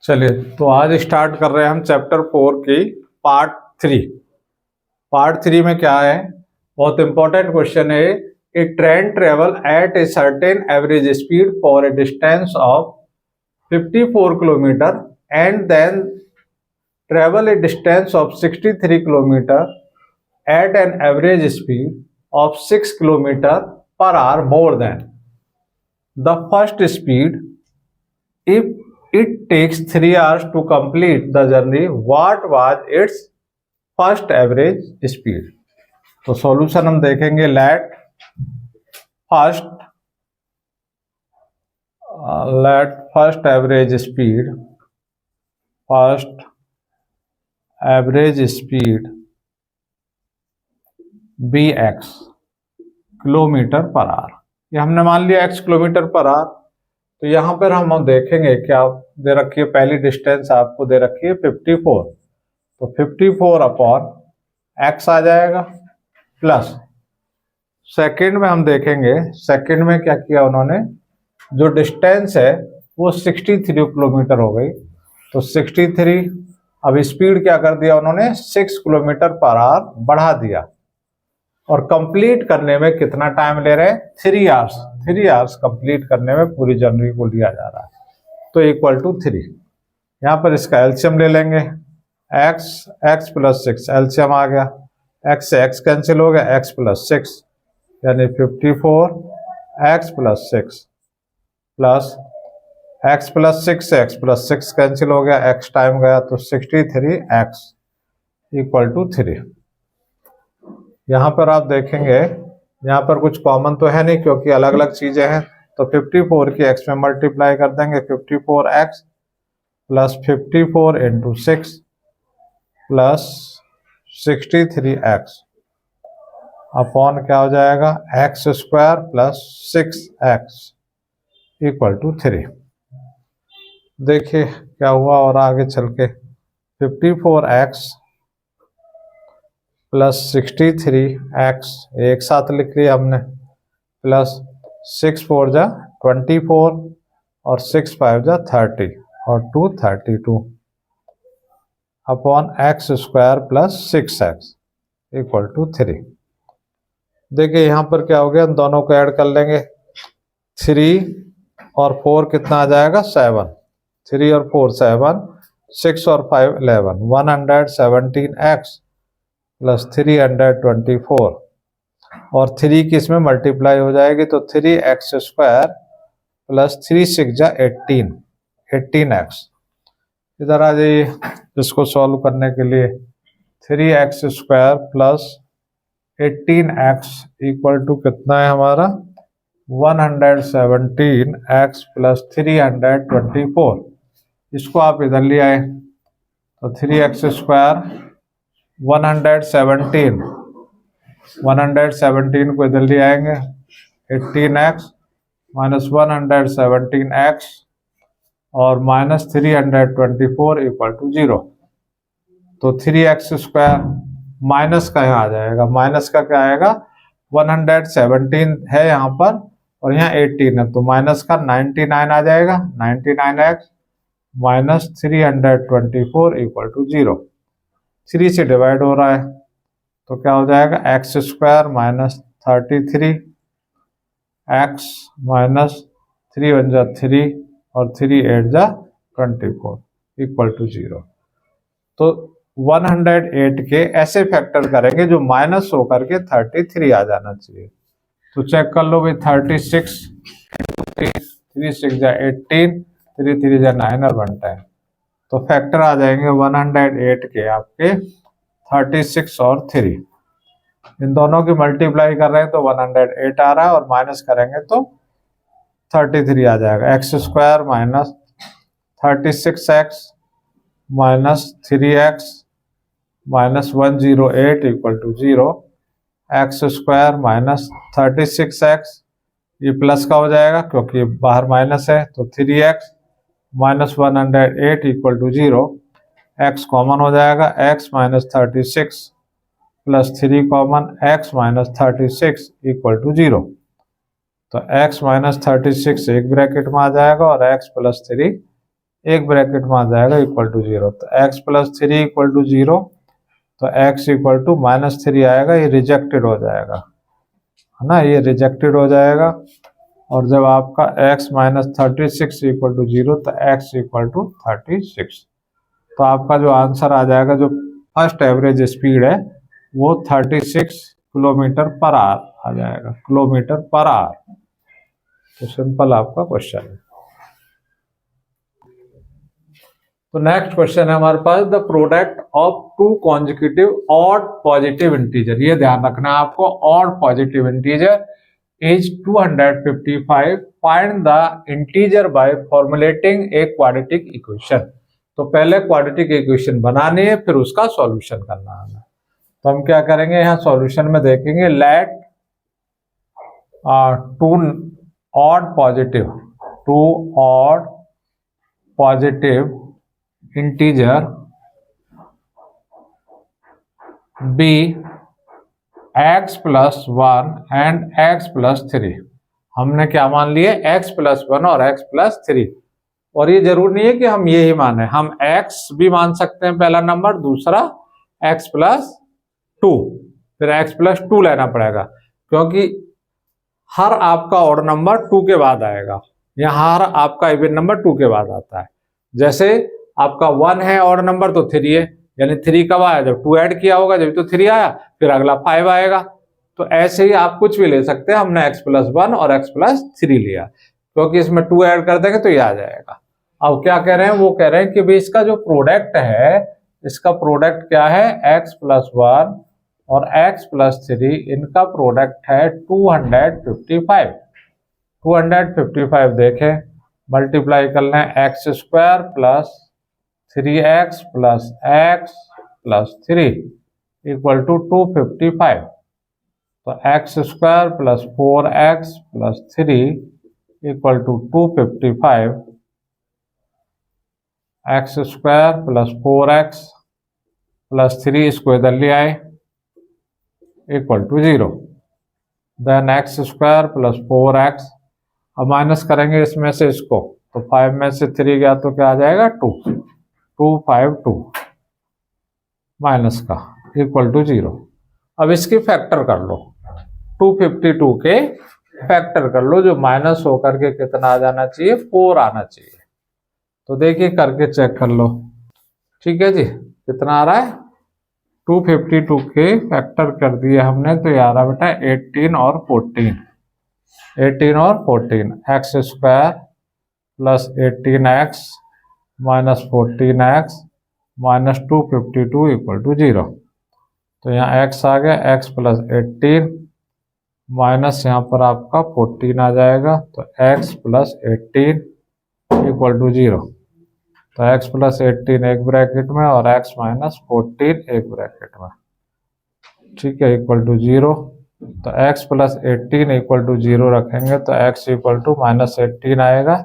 चलिए, तो आज स्टार्ट कर रहे हैं हम चैप्टर 4 की पार्ट 3। पार्ट 3 में क्या है, बहुत इंपॉर्टेंट क्वेश्चन है। A train travel at a certain average speed for a distance of 54 kilometre and then travel a distance of 63 kilometre at an average speed of 6 kilometre per hour more than the first speed. If it takes 3 hours to complete the journey, what was its first average speed? तो solution हम देखेंगे। let first average speed be x kilometre per our. ये हमने मान लिया x kilometre per our. तो यहां पर हम देखेंगे क्या दे रखी है, पहली डिस्टेंस आपको दे रखी है 54, तो 54 अपॉन x आ जाएगा, प्लस सेकंड में हम देखेंगे, सेकंड में क्या किया उन्होंने, जो डिस्टेंस है वो 63 किलोमीटर हो गई, तो 63, अब स्पीड क्या कर दिया उन्होंने, 6 किलोमीटर पर आवर बढ़ा दिया, और कंप्लीट करने में कितना टाइम ले रहे हैं, 3 आवर्स। 3 आवर्स कंप्लीट करने में पूरी जर्नी को लिया जा रहा है, तो इक्वल टू 3। यहाँ पर इसका एलसीएम ले लेंगे, x प्लस 6, एलसीएम आ गया, x से x कैंसिल हो गया, x प्लस 6 यानी 54, x plus 6 plus x plus 6 से x प्लस 6 कैंसिल हो गया, x टाइम गया, तो 63x इक्वल टू 3। यहाँ पर आप देखेंगे, यहाँ पर कुछ कॉमन तो है नहीं क्योंकि अलग अलग चीजें हैं, तो 54 की x में मल्टीप्लाई कर देंगे, 54x plus 54 into 6 plus 63x upon क्या हो जाएगा, x square plus 6x equal to 3। देखिए क्या हुआ, और आगे चल के 54x प्लस 63x एक साथ लिख लिया हमने, प्लस 6 4 जा 24 और 6 5 जा 30 और 2 32 upon x square plus 6x equal to 3। देखिए यहाँ पर क्या हो गया, दोनों को ऐड कर लेंगे, 3 और 4 कितना आ जाएगा, 7, 3 और 4 7, 6 और 5 11, 117x प्लस 324 और 3 की इसमें मल्टीप्लाई हो जाएगी, तो 3x स्क्वायर प्लस 3 6 जा 18x। इधर आ जाइए, इसको सॉल्व करने के लिए 3x square plus 18x equal to कितना है हमारा, 117x प्लस 324। इसको आप इधर ले आए, तो 3x स्क्वायर 117 को इधर ले आएंगे, 18x माइनस 117x और माइनस 324 इक्वल टू 0। तो 3x स्क्वायर माइनस का यहाँ आ जाएगा, माइनस का क्या आएगा, 117 है यहाँ पर और यहाँ 18 है, तो माइनस का 99 आ जाएगा, 99x माइनस 324 इक्वल टू 0। 3 से डिवाइड हो रहा है, तो क्या हो जाएगा, x square minus 33 x minus 3 1 जा 3 और 3 8 जा 24 इक्वल टू 0। तो 108 के ऐसे फैक्टर करेंगे जो माइनस होकर के 33 आ जाना चाहिए। तो चेक कर लो भाई, 36 3 6 जा 18, 3 3 जा 9 और 1 10, तो फैक्टर आ जाएंगे 108 के आपके 36 और 3। इन दोनों की मल्टीप्लाई कर रहे हैं तो 108 आ रहा है, और माइनस करेंगे तो 33 आ जाएगा। x square minus 36x minus 3x minus 108 equal to 0, x square minus 36x, ये प्लस का हो जाएगा क्योंकि बाहर माइनस है, तो 3x minus 108 equal to 0, x common हो जाएगा, x minus 36 plus 3 common, x minus 36 equal to 0। तो x माइनस 36 एक ब्रैकेट में आ जाएगा और x प्लस 3 एक ब्रैकेट में आ जाएगा इक्वल टू 0। तो x प्लस 3 इक्वल टू 0, तो x इक्वल टू -3 आएगा, ये रिजेक्टेड हो जाएगा, है ना, ये रिजेक्टेड हो जाएगा। और जब आपका x माइनस 36 इक्वल टू 0, तो x इक्वल टू 36। तो आपका जो आंसर आ जाएगा, जो फर्स्ट एवरेज स्पीड है वो 36 किलोमीटर पर आवर आ जाएगा, किलोमीटर पर आवर। तो सिंपल आपका क्वेश्चन है। तो नेक्स्ट क्वेश्चन है हमारे पास, the product of two consecutive odd positive integer. ये ध्यान रखना है आपको, odd positive integer is 255, find the integer by formulating a quadratic equation. तो पहले क्वाड्रेटिक इक्वेशन बनानी है, फिर उसका सॉल्यूशन करना है। तो हम क्या करेंगे, यहाँ सॉल्यूशन में देखेंगे, let two odd positive integer be x plus 1 and x plus 3। हमने क्या मान लिए, x प्लस 1 और x प्लस 3। और ये जरूर नहीं है कि हम ये ही माने, हम x भी मान सकते हैं पहला नंबर, दूसरा x प्लस 2, फिर x प्लस 2 लेना पड़ेगा, क्योंकि हर आपका ऑड नंबर 2 के बाद आएगा, या हर आपका इवन नंबर 2 के बाद आता है। जैसे आपका 1 है ऑड नंबर, तो 3 है, यानी 3 कब आया, जब 2 ऐड किया होगा जब तो 3 आया, फिर अगला 5 आएगा। तो ऐसे ही आप कुछ भी ले सकते हैं, हमने x प्लस 1 और x प्लस 3 लिया, क्योंकि इसमें 2 ऐड कर देंगे तो ये आ जाएगा। अब क्या कह रहे हैं, वो कह रहे हैं कि भाई इसका जो प्रोडक्ट है, इसका प्रोडक्ट क्या है, x प्लस 1 और x प्लस 3, इनका प्रोडक्ट है 255। 255 देखें, मल्टीप्लाई कर लें, x square plus 3x plus x plus 3 equal to 255। तो x square plus 4x plus 3 equal to 255। X square plus 4x plus 3, इसको इधर ले आए, equal to 0। Then x square plus 4x, अब माइनस करेंगे इसमें से इसको, तो 5 में से 3 गया तो क्या आ जाएगा, 252 माइनस का इक्वल टू 0। अब इसकी फैक्टर कर लो, 252 के फैक्टर कर लो, जो माइनस होकर के कितना आ जाना चाहिए, 4 आना चाहिए। तो देखिए करके चेक कर लो, ठीक है जी, कितना आ रहा है, 252 के फैक्टर कर दिए हमने, तो ये आ रहा बेटा 18 और 14, 18 और 14, x square plus 18x minus 14x minus 252 equal to 0। तो यहाँ x आ गया, x प्लस 18 माइनस यहाँ पर आपका 14 आ जाएगा, तो x प्लस 18 इक्वल टू 0। तो x प्लस 18 एक ब्रैकेट में और x माइनस 14 एक ब्रैकेट में, ठीक है, इक्वल टू 0। तो x प्लस 18 इक्वल टू 0 रखेंगे, तो x इक्वल टू माइनस 18 आएगा,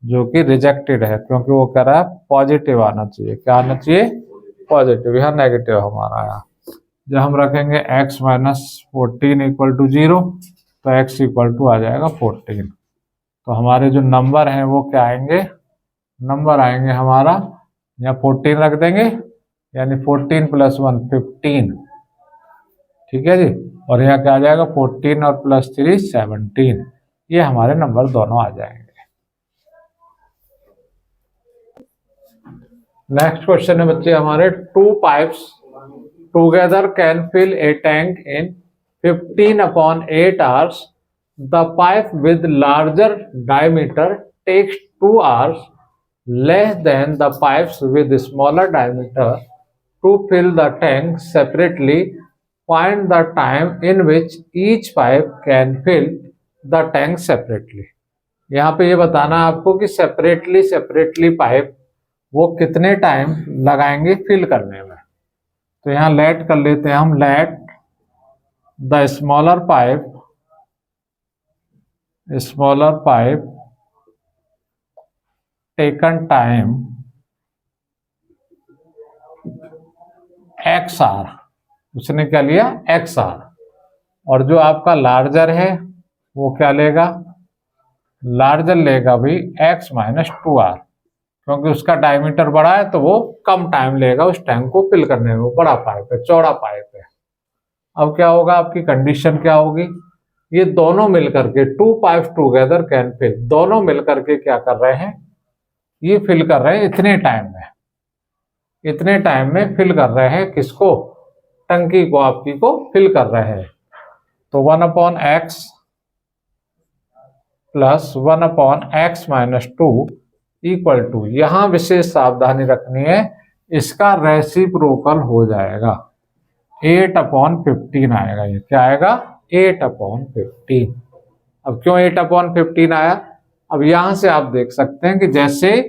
जो कि रिजेक्टेड है, क्योंकि वो कह रहा है पॉजिटिव आना चाहिए। क्या आना चाहिए, पॉजिटिव, यहाँ नेगेटिव हमारा आया। जब हम रखेंगे x माइनस 14 इक्वल टू 0, तो x इक्वल टू आ जाएगा 14। तो हमारे जो नंबर हैं वो क्या आएंगे, नंबर आएंगे हमारा, यहाँ 14 रख देंगे, यानी 14 प्लस 1 15, ठीक है जी। और यहाँ क्या आ जाएगा, 14 और प्लस 3 17, ये हमारे नंबर दोनों आ जाएंगे। नेक्स्ट क्वेश्चन है बच्चे हमारे, 2 pipes together can fill a tank in 15/8 hours. The pipe with larger diameter takes 2 hours less than the pipes with smaller diameter to fill the tank separately. Find the time in which each pipe can fill the tank separately. यहाँ पे ये बताना आपको कि separately pipe वो कितने time लगाएंगे fill करने में। तो यहाँ लेट कर लेते हैं हम, let the smaller pipe taken time x R, उसने क्या लिया, एक्स आर। और जो आपका लार्जर है वो क्या लेगा, लार्जर लेगा भाई x माइनस 2 आर, क्योंकि उसका डायमीटर बड़ा है तो वो कम टाइम लेगा उस टैंक को फिल करने में, वो बड़ा पाइप है, चौड़ा पाइप है। अब क्या होगा, आपकी कंडीशन क्या होगी, ये दोनों मिलकर के, two pipes together can fill, दोनों मिलकर के क्या कर रहे हैं, ये फिल कर रहे हैं इतने टाइम में, इतने टाइम में फिल कर रहे हैं किसको, टंकी को, आपकी को फिल कर रहे हैं। तो 1/x plus 1/x minus 2 equal to, यहां विशेष सावधानी रखनी है, इसका रेसिप्रोकल हो जाएगा 8/15 आएगा। ये क्या आएगा, 8/15। अब क्यों 8/15 आया, अब यहां से आप देख सकते हैं कि जैसे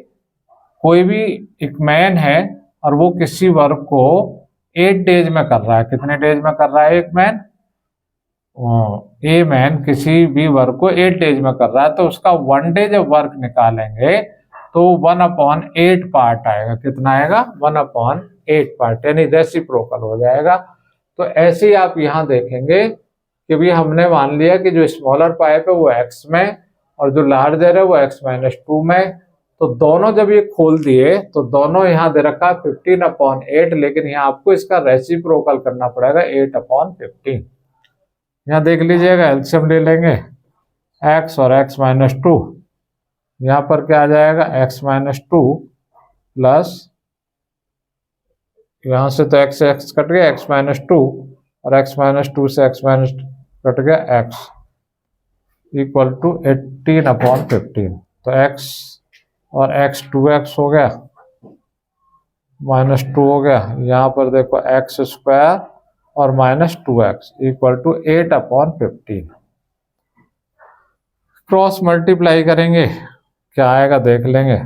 कोई भी एक मैन है और वो किसी वर्क को 8 डेज में कर रहा है, कितने डेज में कर रहा है एक मैन, ए मैन किसी भी वर्क को 8 डेज में कर रहा है, तो उसका 1 डे जब वर्क निकालेंगे तो 1/8 पार्ट आएगा। कितना आएगा, 1/8 पार्ट, यानी रेसिप्रोकल हो जाएगा। तो ऐसे ही आप यहाँ देखेंगे कि भी हमने मान लिया कि जो स्मॉलर पाइप है वो x में और जो लार्जर है वो x-2 में, तो दोनों जब ये खोल दिए तो दोनों यहाँ दे रखा 15/8, लेकिन यहाँ आपको इसका रेसिप्रोकल करना पड़ेगा 8/15। यहाँ देख लीजिएगा, एलसीएम ले लेंगे x और x-2, यहाँ पर क्या आ जाएगा, x-2 प्लस, यहाँ से तो x कट गया, x-2 और x-2 से x- कट गया x इक्वल टू 18/15। तो x और x 2x हो गया, -2 हो गया, यहाँ पर देखो x² और -2x equal to 8/15। Cross multiply करेंगे, क्या आएगा देख लेंगे,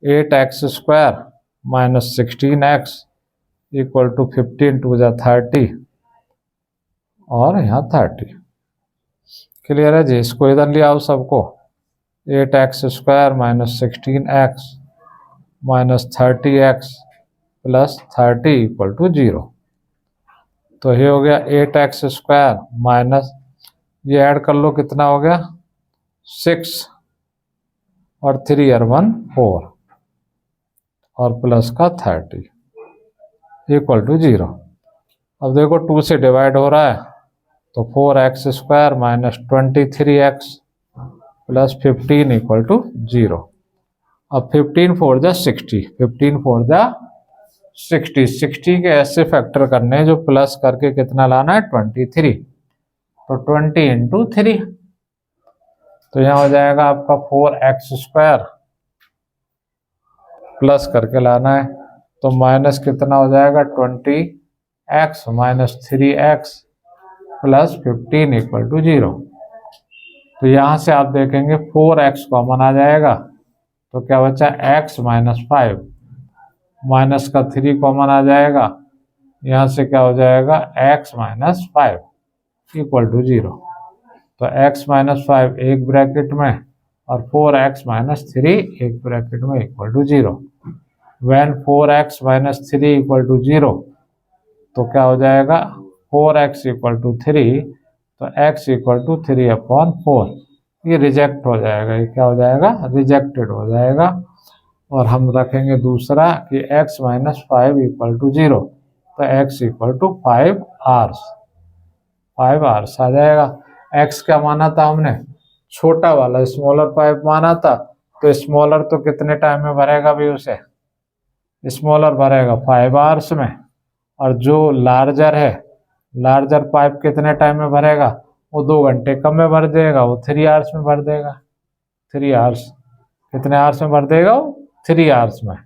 8x² - 16x इक्वल टू 15 2 जा 30 और यहाँ 30। क्लियर है जी, इसको इधर ले आओ सबको, 8x² - 16x - 30x plus 30 equal to 0। तो ये हो गया 8x² माइनस, ये ऐड कर लो कितना हो गया 6 और 3 और 1 4 और प्लस का 30 इक्वल टू 0। अब देखो 2 से डिवाइड हो रहा है तो 4x² minus 23x plus 15 equal to 0। अब 15 4 जा 60, 15 4 जा 60, 60 के ऐसे फैक्टर करने जो प्लस करके कितना लाना है 23, तो 20 इंटू 3, तो यहाँ हो जाएगा आपका 4x² प्लस करके लाना है, तो माइनस कितना हो जाएगा 20x minus 3x plus 15 equal to 0। तो यहाँ से आप देखेंगे 4x कॉमन आ जाएगा, तो क्या बचा x - 5 माइनस का 3 कॉमन आ जाएगा, यहाँ से क्या हो जाएगा x - 5 इक्वल टू 0। तो x - 5 एक ब्रैकेट में और 4x - 3 एक ब्रैकेट में equal to 0। When 4x - 3 equal to 0, तो क्या हो जाएगा 4x इक्वल टू 3, तो x इक्वल टू 3/4, ये रिजेक्ट हो जाएगा, ये क्या हो जाएगा रिजेक्टेड हो जाएगा। और हम रखेंगे दूसरा कि x - 5 इक्वल टू 0, तो x equal to 5 hours, 5 hours आ जाएगा। x क्या माना था हमने, छोटा वाला स्मॉलर पाइप माना था, तो स्मॉलर तो कितने टाइम में भरेगा भी उसे, स्मॉलर भरेगा 5 आवर्स में, और जो लार्जर है, लार्जर पाइप कितने टाइम में भरेगा, वो 2 घंटे कम में भर देगा, वो 3 आवर्स में भर देगा। 3 आवर्स, कितने आवर्स में भर देगा वो, 3 आवर्स में,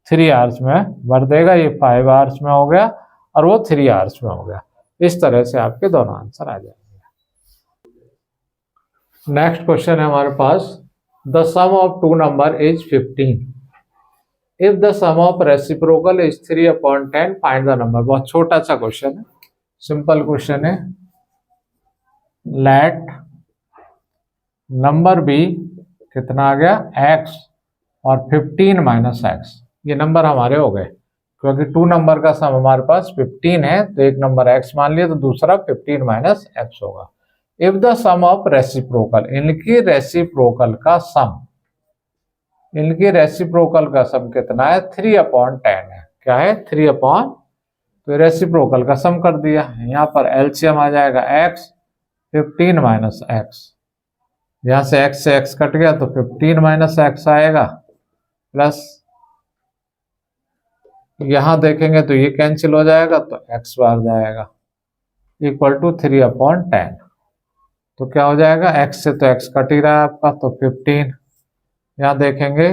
3 आवर्स में भर देगा। ये 5 आवर्स में हो गया और वो 3 आवर्स में हो गया। इस तरह से आपके दोनों आंसर आ जाएंगे। नेक्स्ट क्वेश्चन है हमारे पास, the sum of 2 number is 15, if the sum of reciprocal is 3/10 find the number. बहुत छोटा सा क्वेश्चन है, सिंपल क्वेश्चन है। लेट नंबर बी, कितना आ गया x और 15 - x, ये नंबर हमारे हो गए, क्योंकि 2 नंबर का सम हमारे पास 15 है, तो एक नंबर x मान लिया, तो दूसरा 15 - x होगा। If the sum of reciprocal, इनकी रेसिप्रोकल का सम इनकी रेसिप्रोकल का सम कितना है, 3/10 है। क्या है, 3/, तो रेसिप्रोकल का सम कर दिया। यहाँ पर एलसीएम आ जाएगा x, 15 माइनस एक्स, यहाँ से x कट गया तो 15 माइनस एक्स आएगा, प्लस यहाँ देखेंगे तो ये कैंसिल हो जाएगा तो x बार जाएगा, इक्वल टू 3/10। तो क्या हो जाएगा, x से तो x कट ही रहा है आपका, तो 15, यहाँ देखेंगे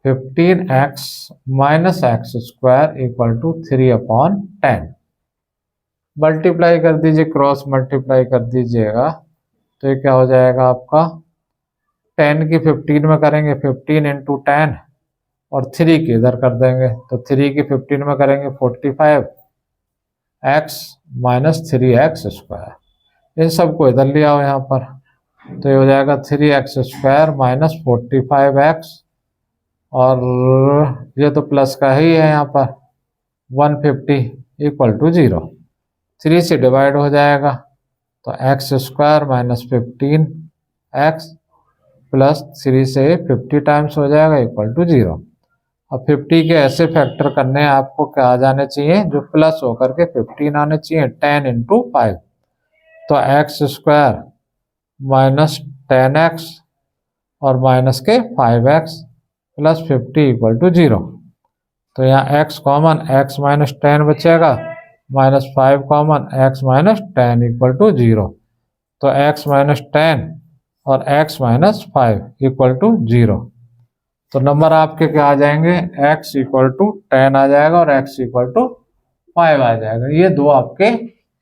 15x minus x square equal to 3/10। Multiply कर दीजिए, क्रॉस मल्टीप्लाई कर दीजिएगा तो ये क्या हो जाएगा आपका, 10 की 15 में करेंगे 15 इंटू 10 और 3 की इधर कर देंगे तो 3 की 15 में करेंगे 45x माइनस 3x स्क्वायर। इन सबको इधर ले आओ यहाँ पर, तो ये हो जाएगा 3x स्क्वायर माइनस 45x, और ये तो प्लस का ही है यहाँ पर 150 इक्वल टू 0। 3 से डिवाइड हो जाएगा तो x square minus 15x plus 3 से 50 टाइम्स हो जाएगा इक्वल टू 0। अब 50 के ऐसे फैक्टर करने हैं आपको, क्या आ जाने चाहिए, जो प्लस होकर के 15 आने चाहिए, 10 इंटू 5, तो x स्क्वायर माइनस 10x और माइनस के 5x प्लस 50 इक्वल टू 0। तो यहाँ x कॉमन, x माइनस 10 बचेगा, minus 5 common, x minus 10 equal to 0। तो x माइनस 10 और x माइनस 5 इक्वल टू 0। तो नंबर आपके क्या आ जाएंगे, x इक्वल टू 10 आ जाएगा और x इक्वल टू 5 आ जाएगा। ये दो आपके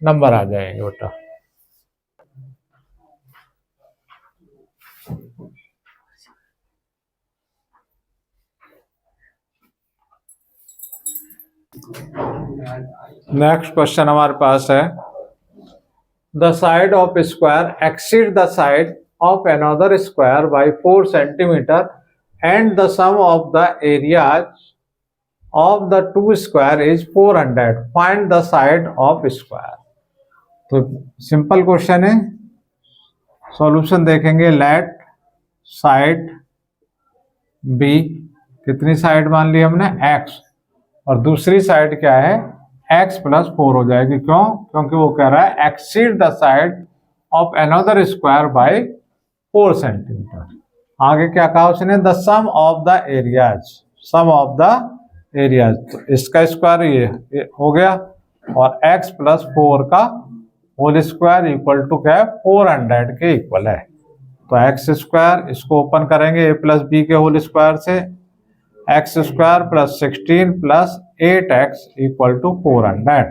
नंबर आ जाएंगे बेटा। नेक्स्ट क्वेश्चन हमारे पास है, the side of square exceed the side of another square by 4 centimetre and the sum of the areas of the two square is 400, find the side of square. तो simple question है, solution देखेंगे, let side be, कितनी side मान ली हमने, x, और दूसरी side क्या है, x प्लस 4 हो जाएगी। क्यों, क्योंकि वो कह रहा है exceed the side of another square by 4 centimetre. आगे क्या कहा उसने, the sum of the areas, sum of the areas, तो इसका स्क्वायर ये हो गया, और x प्लस 4 का होल स्क्वायर इक्वल टू क्या है, 400 के इक्वल है। तो एक्स स्क्वायर, इसको ओपन करेंगे a प्लस बी के होल स्क्वायर से, x square plus 16 plus 8x equal to 400।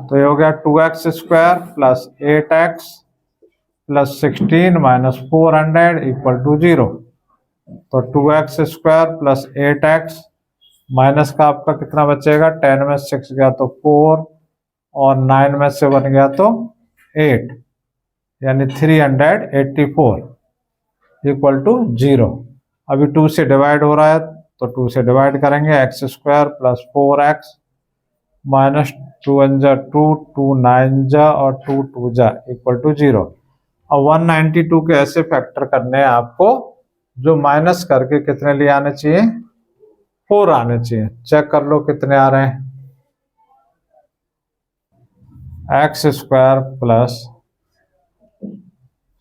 तो ये हो गया 2x square plus 8x plus 16 minus 400 equal to 0। तो 2x square plus 8x minus का आपका कितना बचेगा, 10 में 6 गया तो 4 और 9 में से 1 गया तो 8, यानी 384 इक्वल टू 0। अभी 2 से डिवाइड हो रहा है तो 2 से डिवाइड करेंगे, x square plus 4x minus 2 1 जा 2, 2 9 जा और 2 2 जा इक्वल टू 0। अब 192 के ऐसे फैक्टर करने हैं आपको जो माइनस करके कितने लिए आने चाहिए, 4 आने चाहिए। चेक कर लो कितने आ रहे हैं, x square plus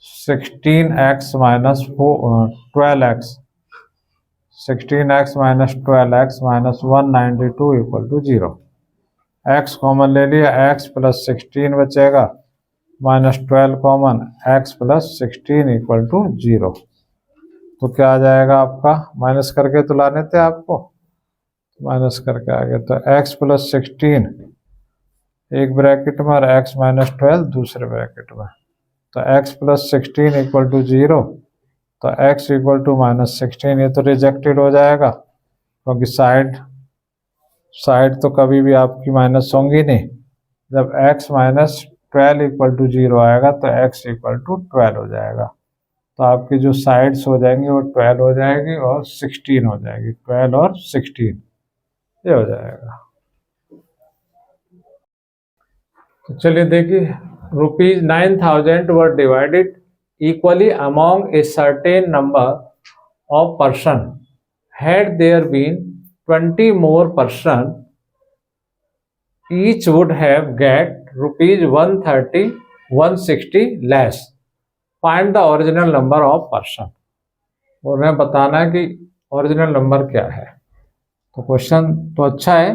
16x minus 12x, 16x minus 12x minus 192 equal to 0। x common ले लिया, x प्लस 16 बचेगा minus 12 common, x plus 16 equal to 0। तो क्या आ जाएगा आपका, माइनस करके तो लाने थे आपको, माइनस करके आ गया। तो x प्लस 16 एक ब्रैकेट में और x माइनस 12 दूसरे ब्रैकेट में, तो x प्लस 16 इक्वल टू 0। तो x इक्वल टू माइनस 16, ये तो रिजेक्टेड हो जाएगा क्योंकि साइड तो कभी भी आपकी माइनस होंगी नहीं। जब x माइनस 12 इक्वल टू 0 आएगा तो x इक्वल टू 12 हो जाएगा। तो आपकी जो साइड्स हो जाएंगी वो 12 हो जाएगी और 16 हो जाएगी, 12 और 16 ये हो जाएगा। तो चलिए देखिए, ₹9,000 were divided equally among a certain number of person had there been 20 more person, each would have get rupees 130 160 less. Find the original number of person. और उन्हें बताना है कि ओरिजिनल नंबर क्या है। तो क्वेश्चन तो अच्छा है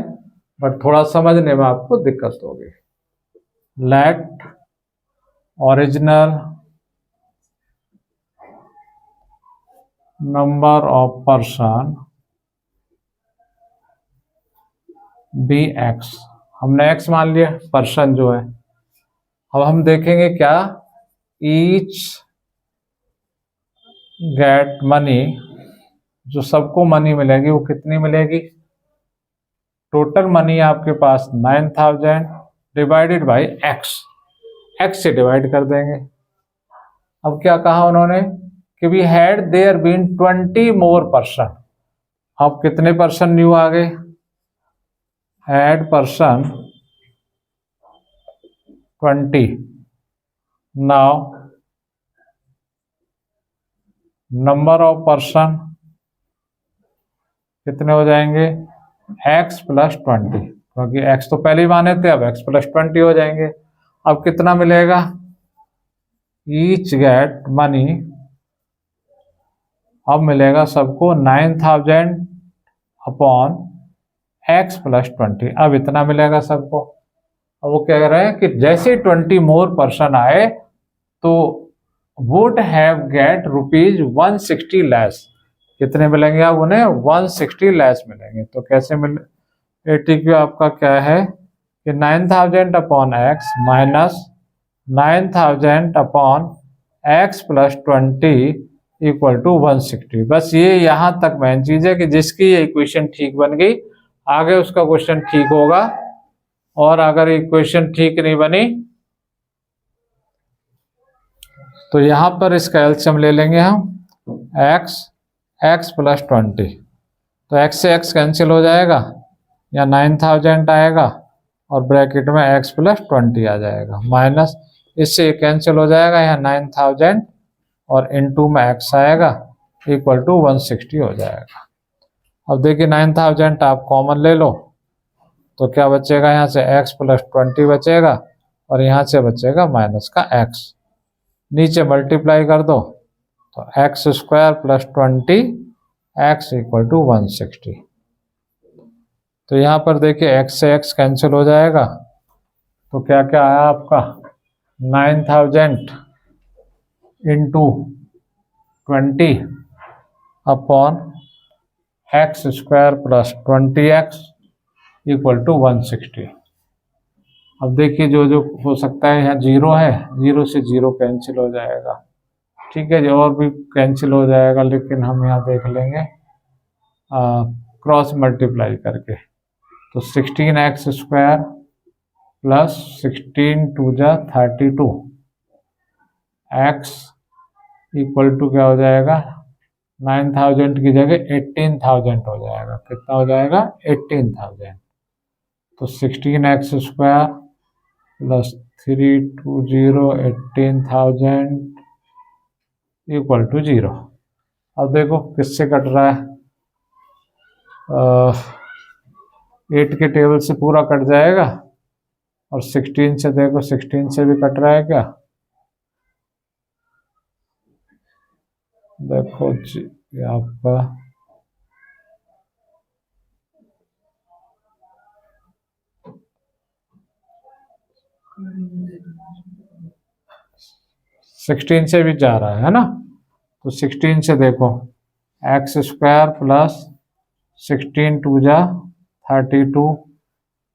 बट थोड़ा समझने में आपको दिक्कत होगी। Let original number of person be x. हमने एक्स मान लिया पर्सन जो है। अब हम देखेंगे क्या, ईच गेट मनी, जो सबको मनी मिलेगी वो कितनी मिलेगी। टोटल मनी आपके पास 9000 डिवाइडेड बाई एक्स, एक्स से डिवाइड कर देंगे। अब क्या कहा उन्होंने कि we had there been 20 more person. अब कितने पर्सन न्यू आ गए, had person 20। Now number of person कितने हो जाएंगे, x प्लस 20, क्योंकि x तो पहले ही माने थे, अब x प्लस 20 हो जाएंगे। अब कितना मिलेगा, ईच गेट मनी, अब मिलेगा सबको 9000 अपॉन x प्लस 20, अब इतना मिलेगा सबको। अब वो कह रहे हैं कि जैसे 20 मोर पर्सन आए तो would have get rupees 160 less. कितने मिलेंगे अब उन्हें, 160 लेस मिलेंगे। तो कैसे मिले, एटीक्यू आपका क्या है कि 9000 upon x minus 9000 upon x plus 20 equal to 160। बस ये यहाँ तक मेन चीज है कि जिसकी ये इक्वेशन ठीक बन गई आगे उसका क्वेश्चन ठीक होगा, और अगर इक्वेशन ठीक नहीं बनी तो यहां पर इसका एलसीएम ले लेंगे हम, x प्लस 20। तो x से x कैंसिल हो जाएगा, या 9000 आएगा और ब्रैकेट में x प्लस 20 आ जाएगा, माइनस इससे ये कैंसिल हो जाएगा, यहाँ 9000 और इनटू में x आएगा इक्वल टू 160 हो जाएगा। अब देखिए 9000 आप कॉमन ले लो तो क्या बचेगा, यहाँ से x प्लस 20 बचेगा और यहाँ से बचेगा माइनस का x, नीचे मल्टीप्लाई कर दो तो x square plus 20 x equal to 160। तो यहाँ पर देखिए x से x कैंसिल हो जाएगा, तो क्या क्या आया आपका, 9000 into 20 upon x square plus 20x equal to 160। अब देखिए जो जो हो सकता है, यहाँ जीरो है, जीरो से जीरो कैंसिल हो जाएगा, ठीक है जी, और भी कैंसिल हो जाएगा, लेकिन हम यहाँ देख लेंगे क्रॉस मल्टीप्लाई करके। तो 16x स्क्वायर प्लस 16 टू जा 32 x इक्वल टू क्या हो जाएगा, 9000 की जगह 18000 हो जाएगा। कितना हो जाएगा, 18000। तो 16x square plus 320 18000 equal to 0। अब देखो किससे कट रहा है, 8 के टेबल से पूरा कट जाएगा, और 16 से देखो 16 से भी कट रहा है क्या, देखो जी आपका 16 से भी जा रहा है ना। तो 16 से देखो एक्स स्क्वायर प्लस 16 टू जा 32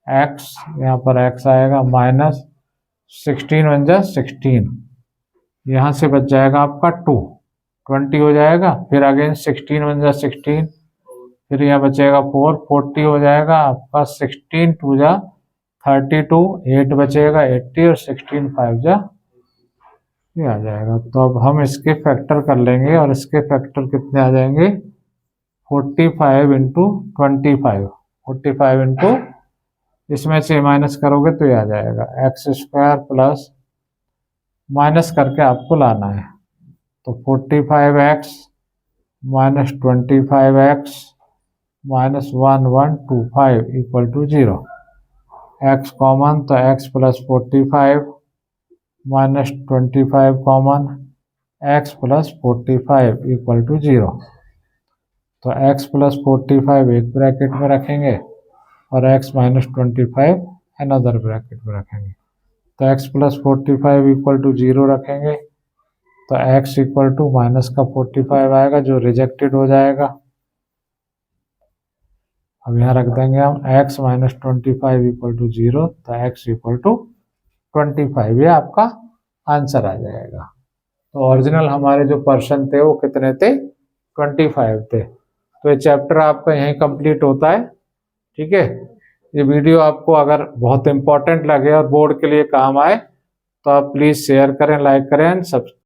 एक्स, यहाँ पर एक्स आएगा माइनस 16 वन जा 16, यहाँ से बच जाएगा आपका 20 हो जाएगा, फिर अगेन 16 वन जा 16, फिर यहाँ बचेगा 40 हो जाएगा आपका, 16 टू जा 32 8 बचेगा 80 और 16 5 जा ये आ जाएगा। तो अब हम इसके फैक्टर कर लेंगे और इसके फैक्टर कितने आ जाएंगे, 45 इंटू 25, 45 इंटू इसमें से माइनस करोगे तो ये आ जाएगा एक्स स्क्वायर प्लस माइनस करके आपको लाना है। तो 45x minus 25x -1125 equal to 0। x common तो x plus 45 minus 25 common, x plus 45 equal to 0। तो x प्लस 45 एक ब्रैकेट में रखेंगे और x माइनस 25 अनदर ब्रैकेट में रखेंगे। तो x प्लस 45 इक्वल टू 0 रखेंगे तो x इक्वल टू माइनस का 45 आएगा जो रिजेक्टेड हो जाएगा। अब यहाँ रख देंगे हम x माइनस 25 इक्वल टू 0 तो x इक्वल टू 25, ये आपका आंसर आ जाएगा। तो ओरिजिनल हमारे जो पर्सन थे वो कितने थे, 25 थे। तो ये चैप्टर आपका यहीं कंप्लीट होता है। ठीक है, ये वीडियो आपको अगर बहुत इंपॉर्टेंट लगे और बोर्ड के लिए काम आए तो आप प्लीज़ शेयर करें, लाइक करें एंड सब्सक्राइब।